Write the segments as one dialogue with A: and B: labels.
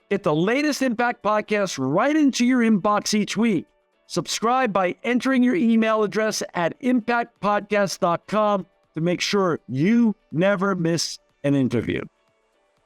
A: Get the latest Impact podcast right into your inbox each week. Subscribe by entering your email address at impactpodcast.com to make sure you never miss an interview.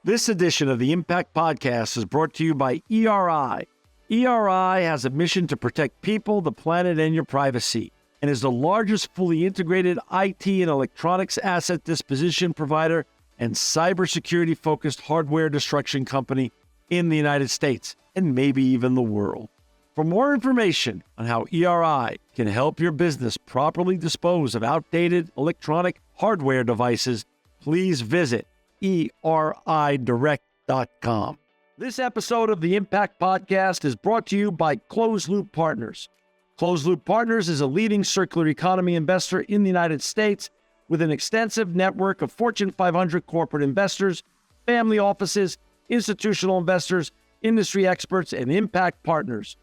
A: This edition of the Impact Podcast is brought to you by ERI. ERI has a mission to protect people, the planet, and your privacy, and is the largest fully integrated IT and electronics asset disposition provider and cybersecurity-focused hardware destruction company in the United States, and maybe even the world. For more information on how ERI can help your business properly dispose of outdated electronic hardware devices, please visit eridirect.com. This episode of the Impact Podcast is brought to you by Closed Loop Partners. Closed Loop Partners is a leading circular economy investor in the United States with an extensive network of Fortune 500 corporate investors, family offices, institutional investors, industry experts, and impact partners.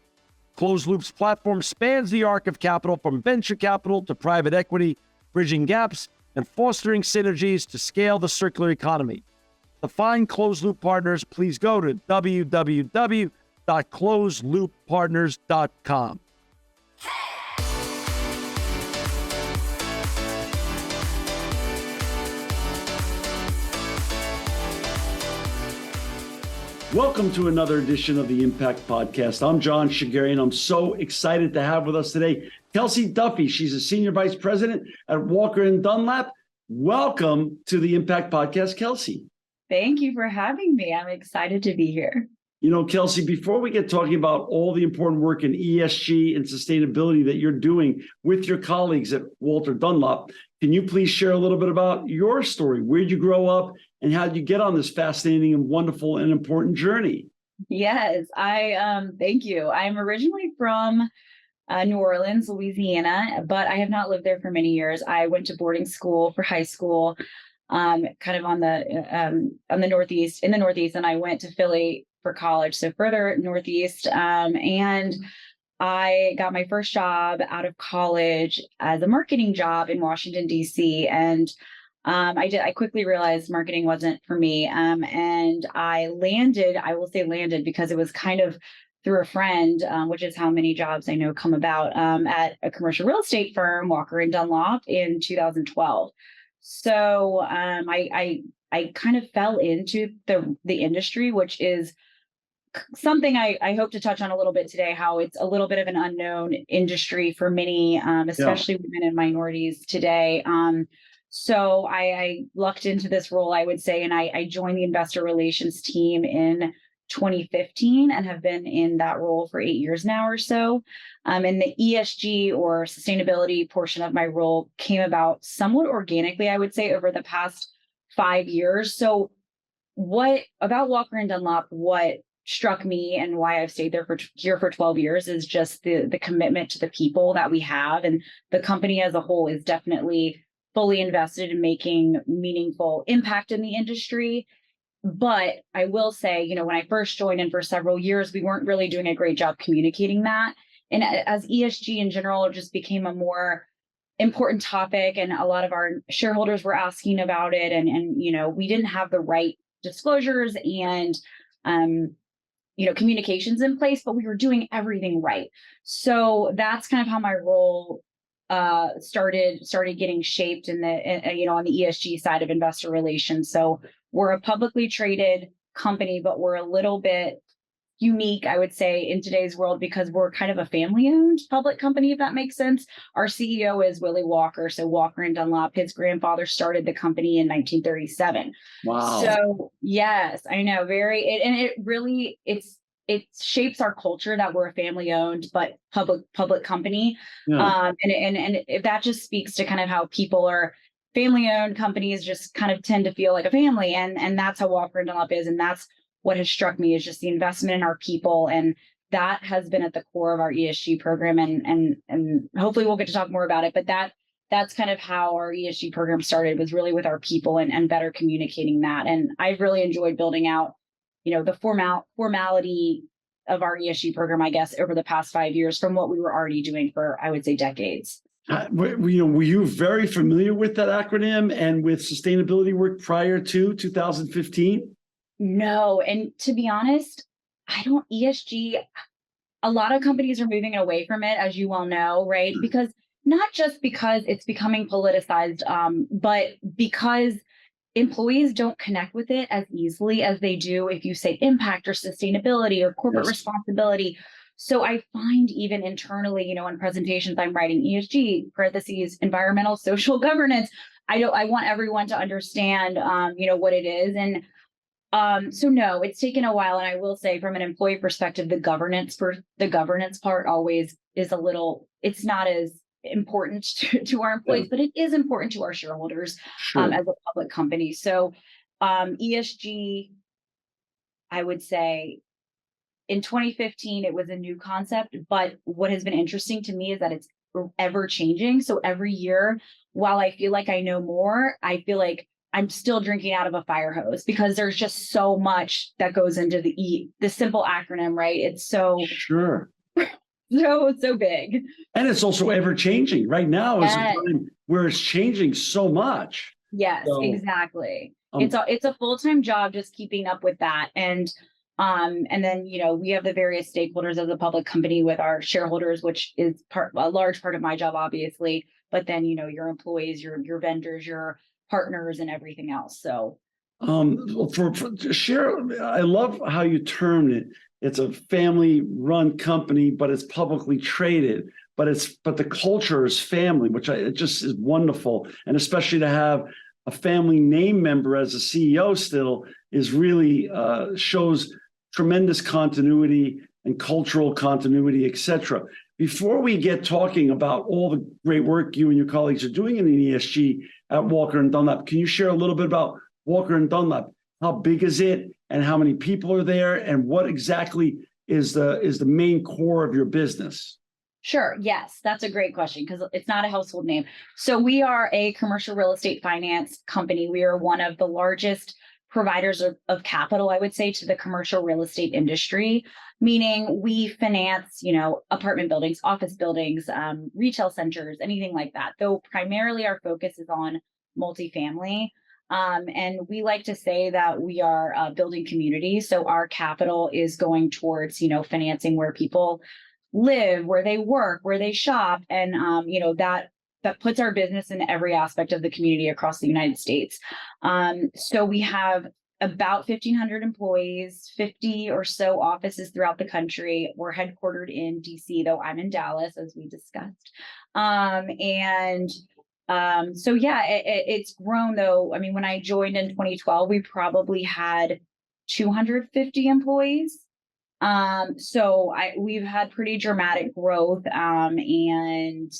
A: Closed Loop's platform spans the arc of capital from venture capital to private equity, bridging gaps and fostering synergies to scale the circular economy. To find Closed Loop Partners, please go to www.closedlooppartners.com. Welcome to another edition of the Impact Podcast. I'm John Shigeri. I'm so excited to have with us today Kelsey Duffey. She's a Senior Vice President at Walker Dunlop. Welcome to the Impact Podcast, Kelsey.
B: Thank you for having me. I'm excited to be here.
A: You know, Kelsey, before we get talking about all the important work in ESG and sustainability that you're doing with your colleagues at Walker Dunlop, can you please share a little bit about your story? Where did you grow up and how did you get on this fascinating and wonderful and important journey?
B: Yes, thank you. I'm originally from New Orleans, Louisiana, but I have not lived there for many years. I went to boarding school for high school, kind of on the Northeast, and I went to Philly for college, so further Northeast, and I got my first job out of college as a marketing job in Washington, D.C., and I quickly realized marketing wasn't for me, and I will say landed because it was kind of through a friend, which is how many jobs I know come about, at a commercial real estate firm, Walker Dunlop, in 2012. So I kind of fell into the industry, which is something I hope to touch on a little bit today, how it's a little bit of an unknown industry for many, especially women and minorities today. So I lucked into this role, I would say, and I joined the investor relations team in 2015 and have been in that role for 8 years now or so. And the ESG or sustainability portion of my role came about somewhat organically, I would say, over the past 5 years. So what about Walker Dunlop, what struck me and why I've stayed here for 12 years is just the commitment to the people that we have. And the company as a whole is definitely fully invested in making meaningful impact in the industry. But I will say, when I first joined and for several years, we weren't really doing a great job communicating that. And as ESG in general just became a more important topic, and a lot of our shareholders were asking about it, and we didn't have the right disclosures and communications in place, but we were doing everything right. So that's kind of how my role started getting shaped on the ESG side of investor relations. So we're a publicly traded company, but we're a little bit unique, I would say, in today's world because we're kind of a family-owned public company, if that makes sense. Our CEO is Willie Walker, so Walker and Dunlop. His grandfather started the company in 1937.
A: Wow.
B: So yes, I know, it shapes our culture that we're a family-owned but public company. Yeah. And that just speaks to kind of how people are family-owned companies just kind of tend to feel like a family, and that's how Walker Dunlop is, and that's what has struck me is just the investment in our people, and that has been at the core of our ESG program, and hopefully we'll get to talk more about it. But that's kind of how our ESG program started, was really with our people and better communicating that. And I've really enjoyed building out, the formality of our ESG program, I guess, over the past 5 years from what we were already doing for, I would say, decades.
A: Were you very familiar with that acronym and with sustainability work prior to 2015?
B: No. And to be honest, I don't ESG. A lot of companies are moving away from it, as you well know, right? Because not just because it's becoming politicized, but because employees don't connect with it as easily as they do if you say impact or sustainability or corporate
A: Yes.
B: responsibility. So I find even internally, in presentations I'm writing ESG parentheses environmental social governance. I want everyone to understand what it is. And so no, it's taken a while. And I will say from an employee perspective, the governance part always is it's not as important to our
A: Yeah,
B: employees, but it is important to our shareholders
A: sure.
B: as a public company. So ESG, I would say in 2015, it was a new concept, but what has been interesting to me is that it's ever changing. So every year, while I feel like I know more, I feel like I'm still drinking out of a fire hose because there's just so much that goes into the simple acronym, right? It's
A: Sure.
B: so big.
A: And it's also ever changing. Right now is a
B: Yes,
A: time where it's changing so much.
B: yes,
A: So,
B: exactly. It's
A: um,
B: a full-time job just keeping up with that. And then, we have the various stakeholders as a public company with our shareholders, which is a large part of my job, obviously. But then, your employees, your vendors, your partners, and everything else. So
A: for to share, I love how you termed it. It's a family-run company, but it's publicly traded. But the culture is family, it just is wonderful, and especially to have a family name member as a CEO still is really shows tremendous continuity and cultural continuity, etc. Before we get talking about all the great work you and your colleagues are doing in the ESG at Walker and Dunlop, can you share a little bit about Walker and Dunlop? How big is it, and how many people are there, and what exactly is the main core of your business?
B: sure. Yes, that's a great question because it's not a household name. So we are a commercial real estate finance company. We are one of the largest providers of capital, I would say, to the commercial real estate industry, meaning we finance, apartment buildings, office buildings, retail centers, anything like that. Though primarily our focus is on multifamily. And we like to say that we are building communities. So our capital is going towards, financing where people live, where they work, where they shop, and that puts our business in every aspect of the community across the United States. So we have about 1,500 employees, 50 or so offices throughout the country. We're headquartered in DC, though I'm in Dallas, as we discussed. And so yeah, it's grown though. I mean, when I joined in 2012, we probably had 250 employees. So we've had pretty dramatic growth, and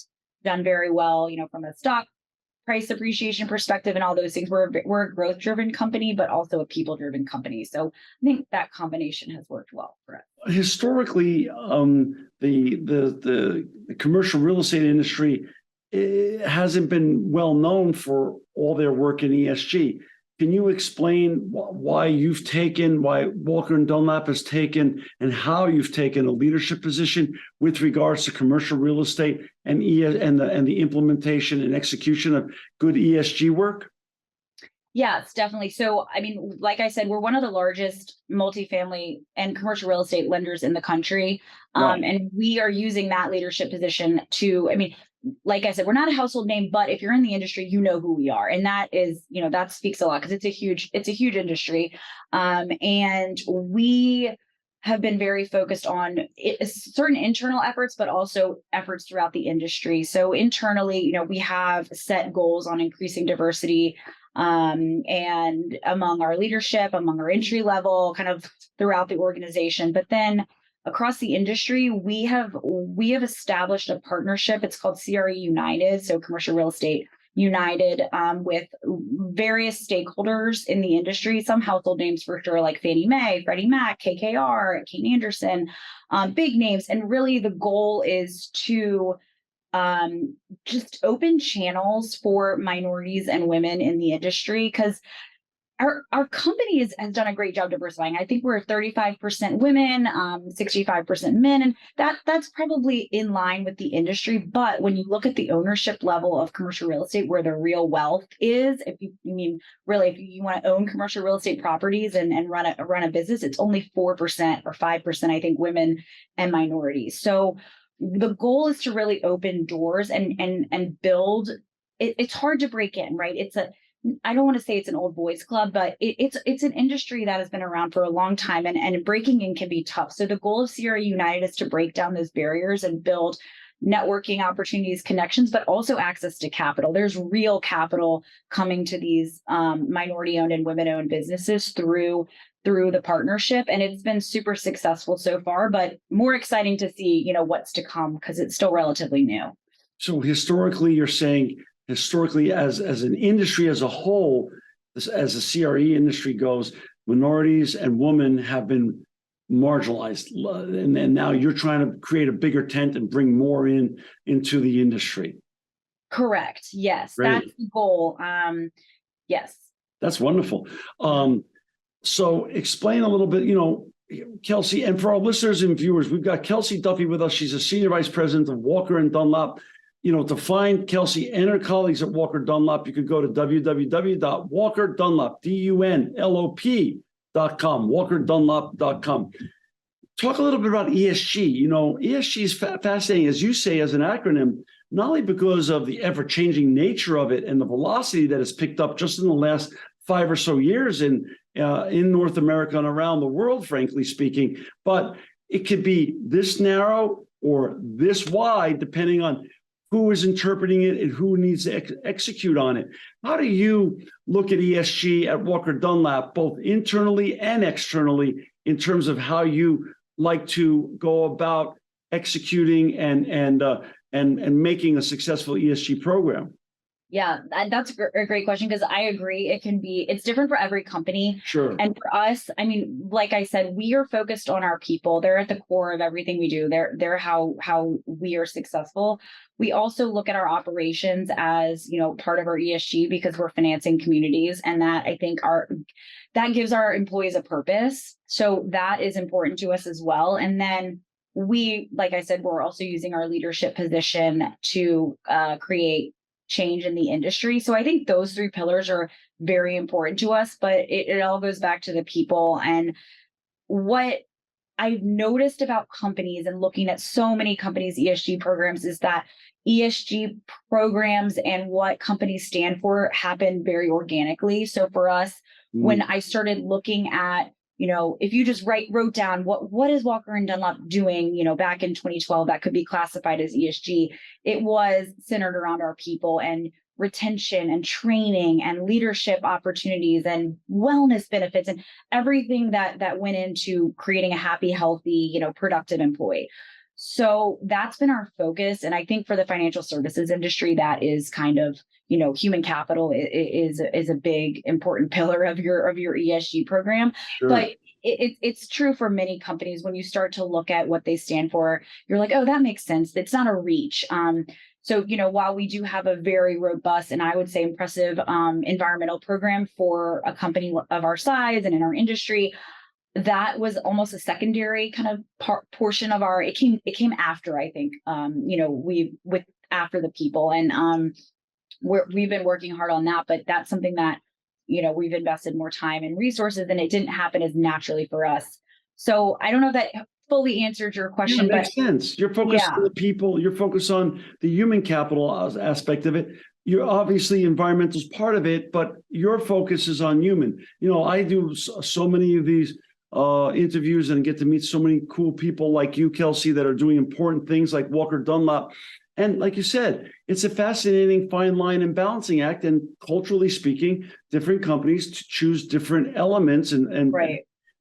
B: done very well, from a stock price appreciation perspective and all those things. We're a growth driven company, but also a people driven company. So I think that combination has worked well for us.
A: Historically, the commercial real estate industry hasn't been well known for all their work in ESG. Can you explain why Walker and Dunlop has taken, and how you've taken a leadership position with regards to commercial real estate and the implementation and execution of good ESG work?
B: Yes, definitely. So, I mean, like I said, we're one of the largest multifamily and commercial real estate lenders in the country.
A: Right.
B: And we are using that leadership position I mean, like I said, we're not a household name, but if you're in the industry, you know who we are. And that is, that speaks a lot because it's a huge industry. And we have been very focused on certain internal efforts, but also efforts throughout the industry. So internally, we have set goals on increasing diversity, and among our leadership, among our entry level, kind of throughout the organization. But then across the industry, we have established a partnership. It's called CRE United, so Commercial Real Estate United, with various stakeholders in the industry. Some household names for sure, like Fannie Mae, Freddie Mac, KKR, Kane Anderson, big names. And really, the goal is to just open channels for minorities and women in the industry, because our company has done a great job diversifying. I think we're 35% women, 65% men, and that's probably in line with the industry. But when you look at the ownership level of commercial real estate, where the real wealth is, if you mean really, if you want to own commercial real estate properties and run a business, it's only 4% or 5%, I think, women and minorities. So the goal is to really open doors and build. It's hard to break in, right? I don't want to say it's an old boys club, but it's an industry that has been around for a long time, and breaking in can be tough. So the goal of CRE United is to break down those barriers and build networking opportunities, connections, but also access to capital. There's real capital coming to these minority-owned and women-owned businesses through the partnership, and it's been super successful so far. But more exciting to see, what's to come, because it's still relatively new.
A: So historically, you're saying as an industry as a whole, as the CRE industry goes, minorities and women have been marginalized, and now you're trying to create a bigger tent and bring more into the industry.
B: Correct. Yes,
A: Great.
B: That's the goal. Yes.
A: That's wonderful. So explain a little bit, Kelsey, and for our listeners and viewers, we've got Kelsey Duffey with us. She's a senior vice president of Walker and Dunlop. To find Kelsey and her colleagues at Walker Dunlop, you could go to www.walkerdunlop.com, walkerdunlop.com. Talk a little bit about ESG. ESG is fascinating, as you say, as an acronym, not only because of the ever-changing nature of it and the velocity that has picked up just in the last 5 or so years in North America and around the world, frankly speaking, but it could be this narrow or this wide, depending on who is interpreting it and who needs to execute on it. How do you look at ESG at Walker Dunlop, both internally and externally, in terms of how you like to go about executing and making a successful ESG program?
B: Yeah, that's a great question, because I agree. It's different for every company.
A: Sure.
B: And for us, like I said, we are focused on our people. They're at the core of everything we do. They're how we are successful. We also look at our operations as, part of our ESG, because we're financing communities, and that, I think, that gives our employees a purpose. So that is important to us as well. And then like I said, we're also using our leadership position to create change in the industry. So I think those 3 pillars are very important to us, but it all goes back to the people. And what I've noticed about companies, and looking at so many companies' ESG programs, is that ESG programs and what companies stand for happen very organically. So for us, when I started looking at, if you just wrote down what is Walker and Dunlop doing, back in 2012, that could be classified as ESG. It was centered around our people and retention and training and leadership opportunities and wellness benefits and everything that went into creating a happy, healthy, productive employee. So that's been our focus. And I think for the financial services industry, that is kind of, human capital is a big, important pillar of your ESG program. Sure. But it's true for many companies. When you start to look at what they stand for, you're like, oh, that makes sense. It's not a reach. So, while we do have a very robust and I would say impressive environmental program for a company of our size and in our industry, that was almost a secondary kind of portion of it came after, I think, after the people. And we've been working hard on that, but that's something that, we've invested more time and resources, and it didn't happen as naturally for us. So I don't know if that fully answered your question.
A: Yeah, it makes sense. You're focused on the people, you're focused on the human capital aspect of it. You're obviously environmental is part of it, but your focus is on human. I do so many of these interviews and get to meet so many cool people like you, Kelsey, that are doing important things like Walker Dunlop. And like you said, it's a fascinating fine line and balancing act. And culturally speaking, different companies choose different elements and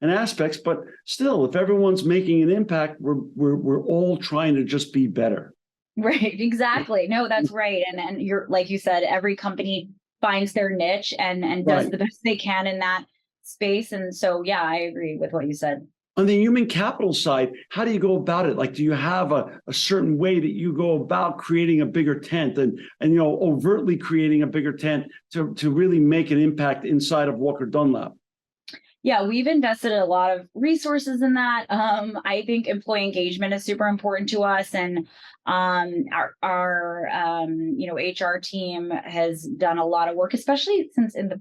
A: aspects. But still, if everyone's making an impact, we're all trying to just be better.
B: Right. Exactly. No, that's right. And you're, like you said, every company finds their niche and does the best they can in that space. And so, yeah, I agree with what you said.
A: On the human capital side, how do you go about it? Like, do you have a certain way that you go about creating a bigger tent and overtly creating a bigger tent to really make an impact inside of Walker Dunlop?
B: Yeah, we've invested a lot of resources in that. I think employee engagement is super important to us, and our HR team has done a lot of work, especially since in the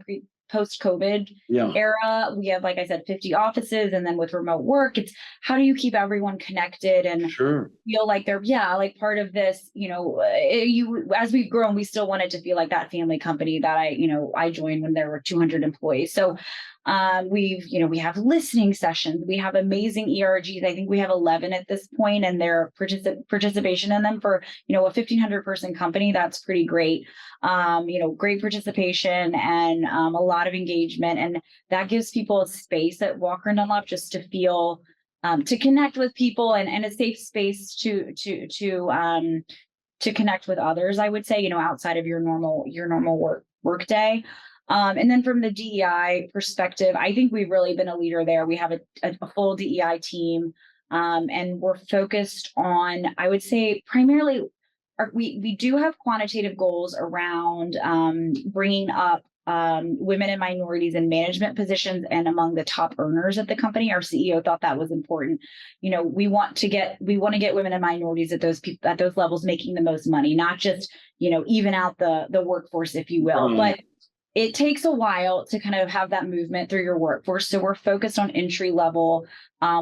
B: post-COVID era. We have, like I said, 50 offices, and then with remote work, it's how do you keep everyone connected and feel like they're like part of this. As we've grown, we still wanted to feel like that family company that I joined when there were 200 employees. So we have listening sessions. We have amazing ERGs. I think we have 11 at this point, and their participation in them for, a 1,500 person company. That's pretty great. Great participation and a lot of engagement. And that gives people a space at Walker Dunlop just to feel, to connect with people and a safe space to connect with others, I would say, outside of your normal work day. And then from the DEI perspective, I think we've really been a leader there. We have a full DEI team, and we're focused on, I would say, primarily, we do have quantitative goals around bringing up women and minorities in management positions and among the top earners at the company. Our CEO thought that was important. We want to get women and minorities at those levels making the most money, not just even out the workforce, if you will, but it takes a while to kind of have that movement through your workforce. So we're focused on entry level.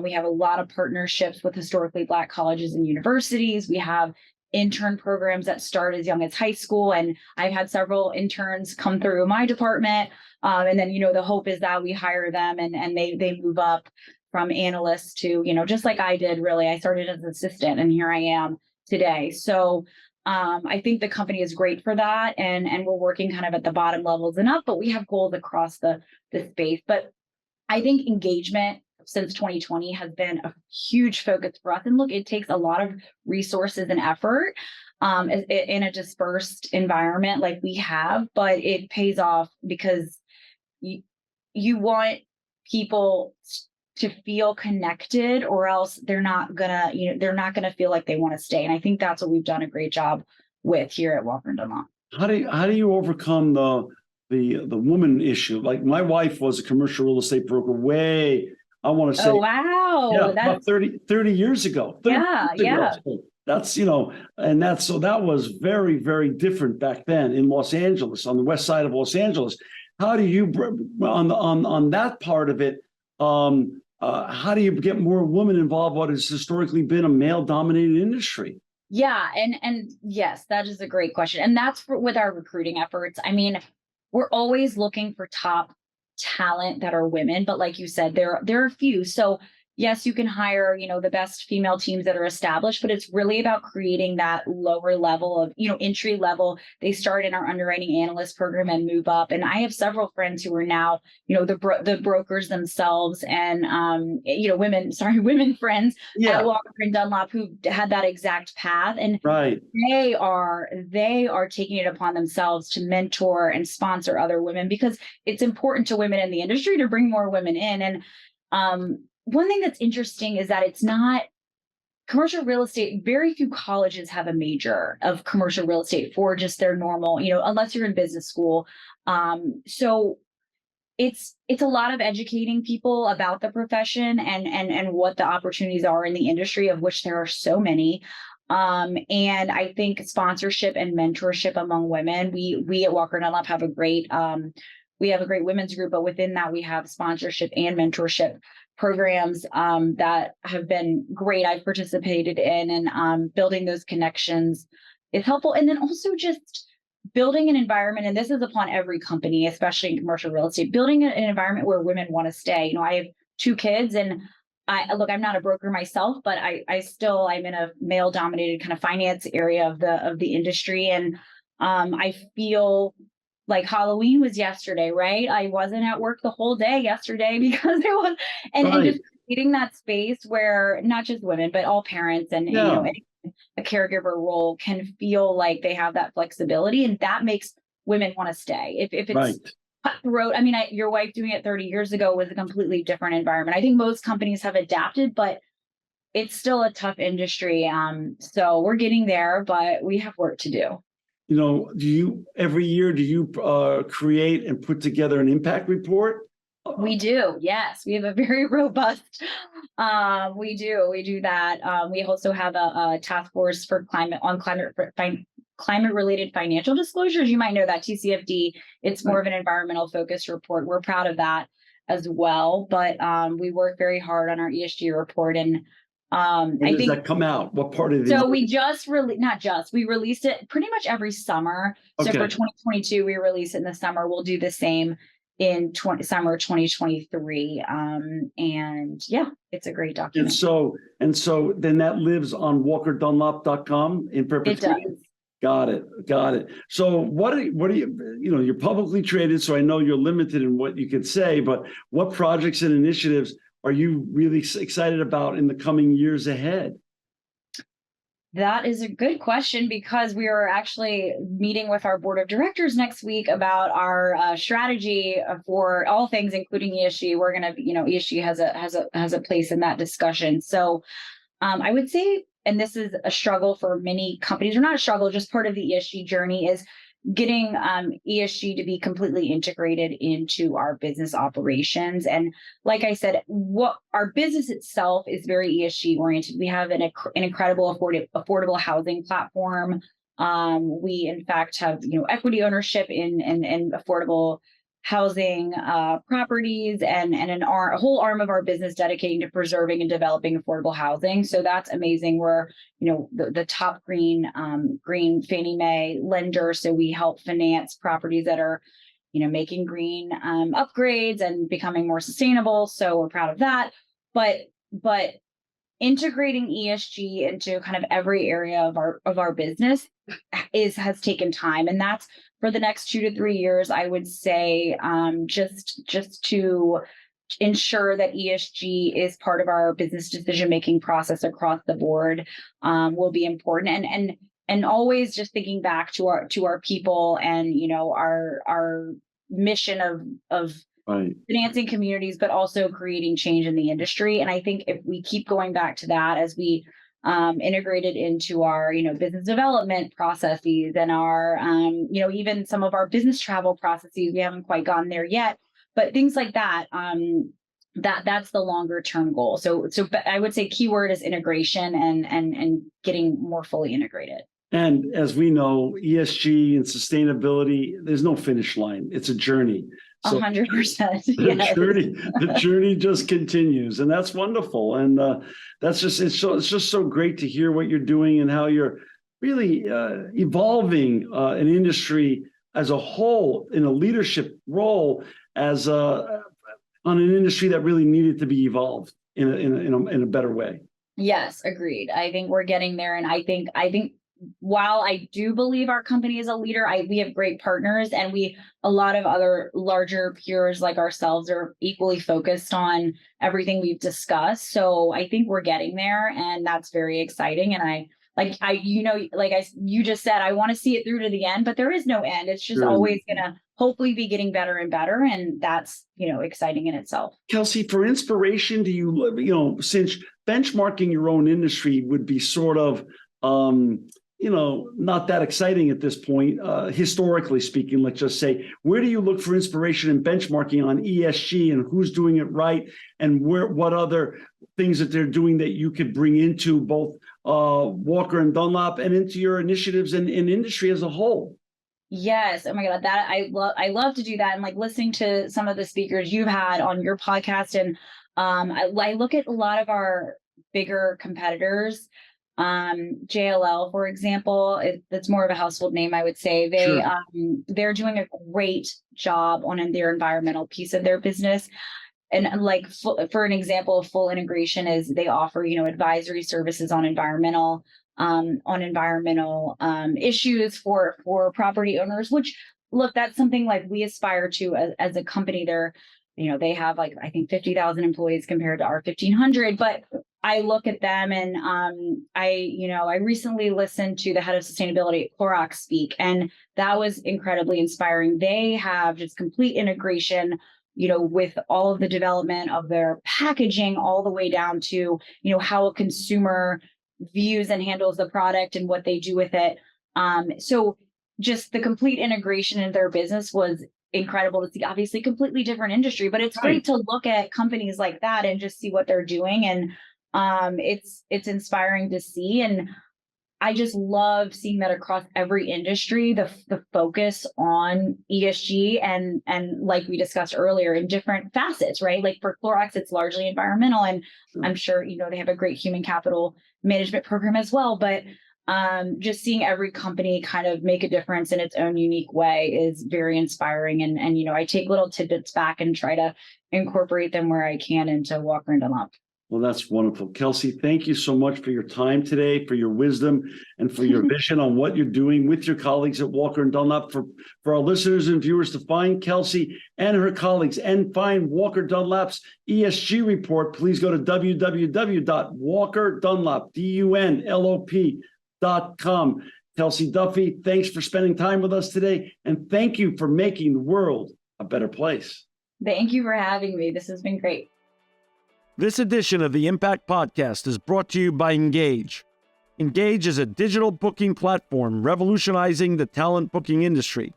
B: We have a lot of partnerships with historically Black colleges and universities. We have intern programs that start as young as high school. And I've had several interns come through my department. And then, the hope is that we hire them and they move up from analysts to, just like I did, really. I started as an assistant and here I am today. So I think the company is great for that. And we're working kind of at the bottom levels and up, but we have goals across the space. But I think engagement since 2020 has been a huge focus for us. And look, it takes a lot of resources and effort in a dispersed environment like we have, but it pays off because you want people to feel connected, or else they're not gonna feel like they want to stay. And I think that's what we've done a great job with here at Walker Dunlop.
A: How do you overcome the woman issue? Like, my wife was a commercial real estate broker I want to say, about 30 years ago. That's, so that was very, very different back then in Los Angeles, on the west side of Los Angeles. How do you, on that part of it, how do you get more women involved? What has historically been a male-dominated industry?
B: Yeah, and yes, that is a great question, and that's with our recruiting efforts. I mean, we're always looking for top talent that are women, but like you said, there are a few. So yes, you can hire, the best female teams that are established, but it's really about creating that lower level of, entry level. They start in our underwriting analyst program and move up. And I have several friends who are now, the brokers themselves and, women friends at Walker and Dunlop who had that exact path. And they are taking it upon themselves to mentor and sponsor other women, because it's important to women in the industry to bring more women in. And, one thing that's interesting is that it's not commercial real estate. Very few colleges have a major of commercial real estate for just their normal, unless you're in business school. So it's a lot of educating people about the profession and what the opportunities are in the industry, of which there are so many. And I think sponsorship and mentorship among women. We at Walker Dunlop have a great women's group, but within that we have sponsorship and mentorship programs that have been great. I've participated in, and building those connections is helpful. And then also just building an environment, and this is upon every company, especially in commercial real estate, building an environment where women want to stay. I have 2 kids, and I'm not a broker myself, but I'm in a male dominated kind of finance area of the industry. And I feel like Halloween was yesterday, right? I wasn't at work the whole day yesterday because it was, and just creating that space where not just women, but all parents and a caregiver role can feel like they have that flexibility, and that makes women want to stay. If it's cutthroat. I mean, your wife doing it 30 years ago was a completely different environment. I think most companies have adapted, but it's still a tough industry. So we're getting there, but we have work to do.
A: Do you every year create and put together an impact report?
B: We do, yes. We have a very robust. We do that. We also have a task force for climate related financial disclosures. You might know that TCFD. It's more of an environmental focused report. We're proud of that as well. But we work very hard on our ESG report, and
A: When does that come out? What part of the
B: so
A: year?
B: we just we released it pretty much every summer. So
A: Okay.
B: for 2022, we release it in the summer. We'll do the same in summer 2023. And yeah, it's a great document.
A: And so then that lives on walkerdunlop.com in
B: It
A: perpetuity.
B: does.
A: Got it. So what are you, you're publicly traded, so I know you're limited in what you could say, but what projects and initiatives are you really excited about in the coming years ahead?
B: That is a good question, because we are actually meeting with our board of directors next week about our strategy for all things, including ESG. We're going to, ESG has a place in that discussion. So I would say, and this is a struggle for many companies, or not a struggle, just part of the ESG journey, is getting ESG to be completely integrated into our business operations. And like I said, what our business itself is very ESG oriented. We have an incredible affordable housing platform. We in fact have equity ownership in affordable housing properties, and a whole arm of our business dedicating to preserving and developing affordable housing. So that's amazing. We're the top green Fannie Mae lender, so we help finance properties that are making green upgrades and becoming more sustainable. So we're proud of that. But integrating ESG into kind of every area of our business has taken time, and that's for the next 2 to 3 years. I would say just to ensure that ESG is part of our business decision making process across the board will be important, and always just thinking back to our people, and our mission of
A: Right.
B: financing communities, but also creating change in the industry. And I think if we keep going back to that as we integrate it into our, business development processes, and our, even some of our business travel processes, we haven't quite gotten there yet, but things like that, that's the longer term goal. So I would say keyword is integration, and getting more fully integrated.
A: And as we know, ESG and sustainability, there's no finish line. It's a journey. So
B: 100%.
A: the journey just continues, and that's wonderful. And it's just so great to hear what you're doing and how you're really evolving an industry as a whole in a leadership role on an industry that really needed to be evolved in a better way.
B: Yes, agreed. I think we're getting there, and I think while I do believe our company is a leader, we have great partners, and a lot of other larger peers like ourselves are equally focused on everything we've discussed. So I think we're getting there, and that's very exciting. And you just said, I want to see it through to the end, but there is no end. It's just always going to hopefully be getting better and better. And that's, exciting in itself.
A: Kelsey, for inspiration, do you, since benchmarking your own industry would be sort of, not that exciting at this point, historically speaking, let's just say, where do you look for inspiration and benchmarking on ESG, and who's doing it right, and what other things that they're doing that you could bring into both Walker and Dunlop and into your initiatives and industry as a whole?
B: Yes. Oh my God. That I love to do that. And like listening to some of the speakers you've had on your podcast. And I look at a lot of our bigger competitors. JLL, for example, that's more of a household name, I would say. They're doing a great job on their environmental piece of their business. And like for an example of full integration is they offer, advisory services on environmental issues for property owners, which look, that's something like we aspire to as a company. They have like, I think 50,000 employees compared to our 1,500, but I look at them and I recently listened to the head of sustainability at Clorox speak, and that was incredibly inspiring. They have just complete integration, with all of the development of their packaging all the way down to, how a consumer views and handles the product and what they do with it. So just the complete integration in their business was incredible to see. Obviously completely different industry, but it's great to look at companies like that and just see what they're doing. And it's inspiring to see. And I just love seeing that across every industry, the focus on ESG and like we discussed earlier, in different facets, right? Like for Clorox, it's largely environmental, and I'm sure they have a great human capital management program as well. But just seeing every company kind of make a difference in its own unique way is very inspiring. And I take little tidbits back and try to incorporate them where I can into Walker Dunlop.
A: Well, that's wonderful. Kelsey, thank you so much for your time today, for your wisdom, and for your vision on what you're doing with your colleagues at Walker & Dunlop. For our listeners and viewers to find Kelsey and her colleagues and find Walker Dunlop's ESG report, please go to www.walkerdunlop.com. Kelsey, Duffey, thanks for spending time with us today, and thank you for making the world a better place.
B: Thank you for having me. This has been great.
A: This edition of the Impact Podcast is brought to you by Engage. Engage is a digital booking platform revolutionizing the talent booking industry.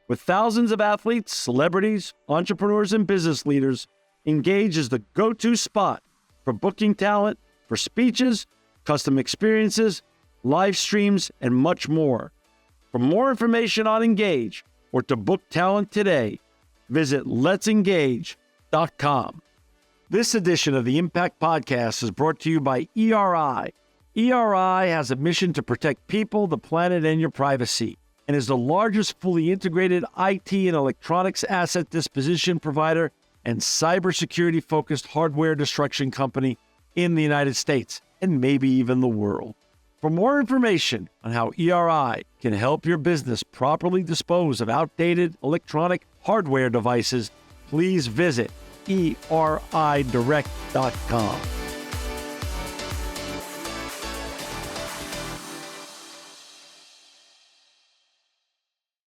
A: With thousands of athletes, celebrities, entrepreneurs, and business leaders, Engage is the go-to spot for booking talent, for speeches, custom experiences, live streams, and much more. For more information on Engage or to book talent today, visit letsengage.com. This edition of the Impact Podcast is brought to you by ERI. ERI has a mission to protect people, the planet, and your privacy, and is the largest fully integrated IT and electronics asset disposition provider and cybersecurity-focused hardware destruction company in the United States, and maybe even the world. For more information on how ERI can help your business properly dispose of outdated electronic hardware devices, please visit eridirect.com.